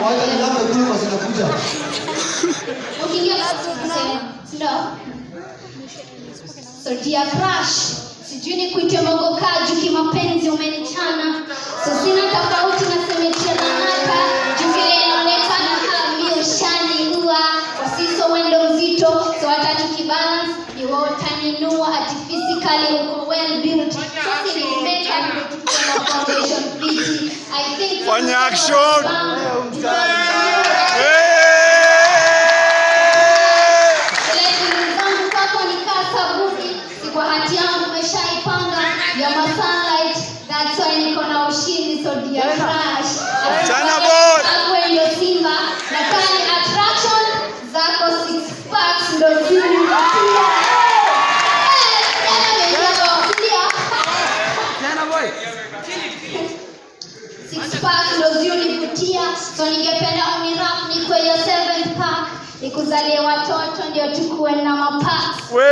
Wacha labda kule kwa zinakuja. Ukiingia no. So dear crush, sijui ni kuite mogokaji kimapenzi umenichana. So sina tofauti na semetia na naka. Juvile inaonekana kama ushani huwa. Wasiso wendo mzito, so hata tukibalance ni wewe utaninua ati physically uko well built. Sasa ni makeup ndio tukona foundation fit. I think fanya action. Kwa hati yangu umeshaipanga ya sunlight, that's why niko na ushindi. So dear crush, Chana boy, wewe ndio simba na kani attraction zako 6 packs ndo zini. Chana boy. 6 packs ndo zinivutia. So ningependa unirap ni kwa hiyo 7th pack nikuzalie watoto ndio tukue na mapacks. we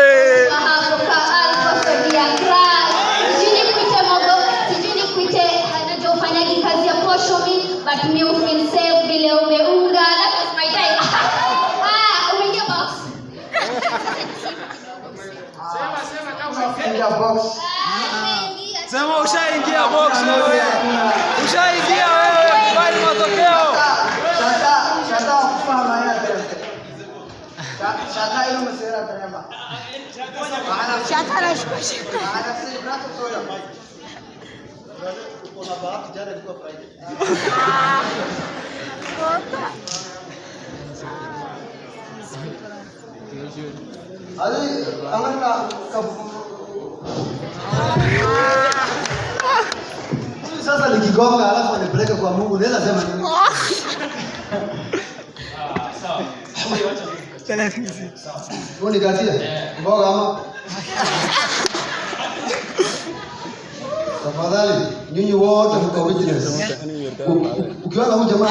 Hapo ka alfa. So dear crush, sijui kuite anajua ufanyaji kazi ya poshomi, but me feel safe vile umeunga. That was my time. Umeingia box. Ingia box. Sema ushaingia box wewe. Ushaingia wewe, kubali matokeo. Shata kufanya haya tena. Shata hiyo msera tena. Shaka na shushi. Maana sisi brato soya. Kuna bahati jana ilikuwa Friday. Ali angalia sasa nikigonga alafu anipeleke kwa Mungu naweza sema nini? Sawa. Wewe nikatia. Mboga ama? Tafadhali nyinyi wote mko witness. Ukiona huyu jamaa